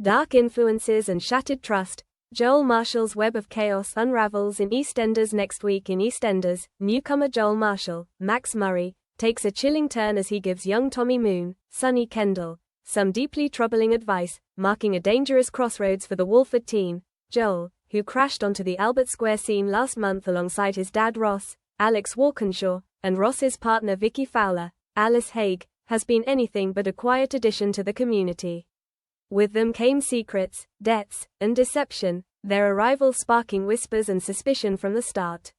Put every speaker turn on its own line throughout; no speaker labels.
Dark influences and shattered trust. Joel Marshall's web of chaos unravels in EastEnders next week. In EastEnders, newcomer Joel Marshall, Max Murray, takes a chilling turn as he gives young Tommy Moon, Sonny Kendall, some deeply troubling advice, marking a dangerous crossroads for the Walford teen. Joel, who crashed onto the Albert Square scene last month alongside his dad Ross, Alex Walkinshaw, and Ross's partner Vicky Fowler, Alice Haig, has been anything but a quiet addition to the community. With them came secrets, debts, and deception, their arrival sparking whispers and suspicion from the start.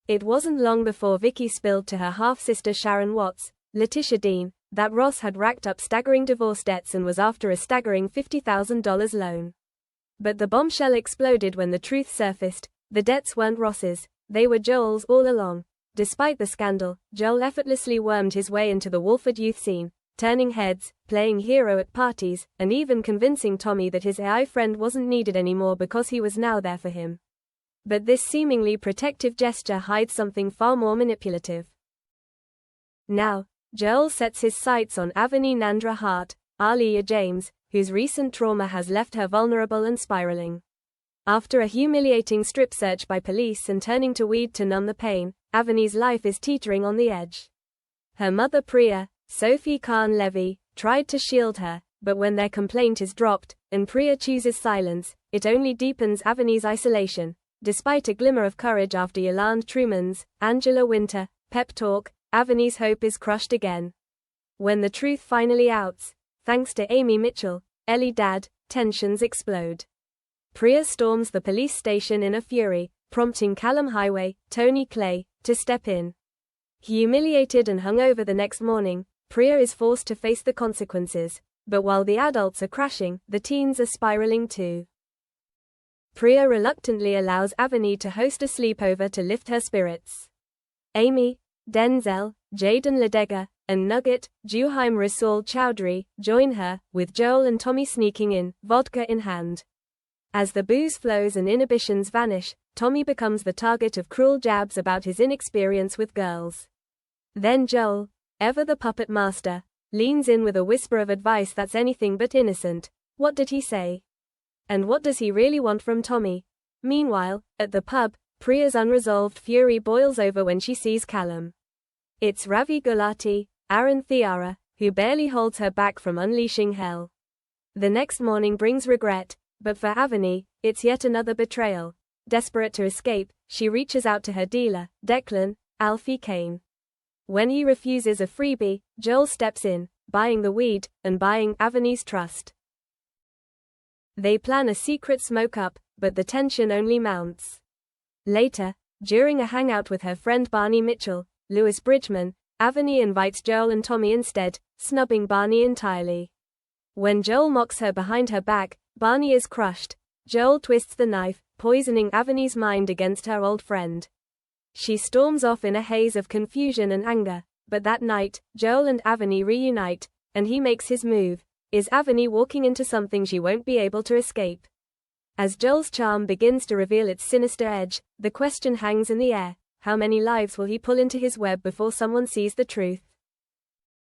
It wasn't long before Vicky spilled to her half-sister Sharon Watts, Letitia Dean, that Ross had racked up staggering divorce debts and was after a staggering $50,000 loan. But the bombshell exploded when the truth surfaced. The debts weren't Ross's, they were Joel's all along. Despite the scandal, Joel effortlessly wormed his way into the Walford youth scene, turning heads, playing hero at parties, and even convincing Tommy that his AI friend wasn't needed anymore because he was now there for him. But this seemingly protective gesture hides something far more manipulative. Now, Joel sets his sights on Avani Nandra-Hart, Aaliyah James, whose recent trauma has left her vulnerable and spiraling. After a humiliating strip search by police and turning to weed to numb the pain, Avani's life is teetering on the edge. Her mother Priya, Sophie Khan Levy, tried to shield her, but when their complaint is dropped, and Priya chooses silence, it only deepens Avani's isolation. Despite a glimmer of courage after Yolande Truman's, Angela Winter, pep talk, Avani's hope is crushed again. When the truth finally outs, thanks to Amy Mitchell, Ellie Dad, tensions explode. Priya storms the police station in a fury, prompting Callum Highway, Tony Clay, to step in. Humiliated and hungover the next morning, Priya is forced to face the consequences, but while the adults are crashing, the teens are spiraling too. Priya reluctantly allows Avani to host a sleepover to lift her spirits. Amy, Denzel, Jaden Ledega, and Nugget, Juhaim Rasool Chowdhury, join her, with Joel and Tommy sneaking in, vodka in hand. As the booze flows and inhibitions vanish, Tommy becomes the target of cruel jabs about his inexperience with girls. Then Joel, ever the puppet master, leans in with a whisper of advice that's anything but innocent. What did he say? And what does he really want from Tommy? Meanwhile, at the pub, Priya's unresolved fury boils over when she sees Callum. It's Ravi Gulati, Aaron Thiara, who barely holds her back from unleashing hell. The next morning brings regret, but for Avani, it's yet another betrayal. Desperate to escape, she reaches out to her dealer, Declan, Alfie Kane. When he refuses a freebie, Joel steps in, buying the weed, and buying Avani's trust. They plan a secret smoke-up, but the tension only mounts. Later, during a hangout with her friend Barney Mitchell, Lewis Bridgman, Avani invites Joel and Tommy instead, snubbing Barney entirely. When Joel mocks her behind her back, Barney is crushed. Joel twists the knife, poisoning Avani's mind against her old friend. She storms off in a haze of confusion and anger, but that night, Joel and Avani reunite, and he makes his move. Is Avani walking into something she won't be able to escape? As Joel's charm begins to reveal its sinister edge, the question hangs in the air: how many lives will he pull into his web before someone sees the truth?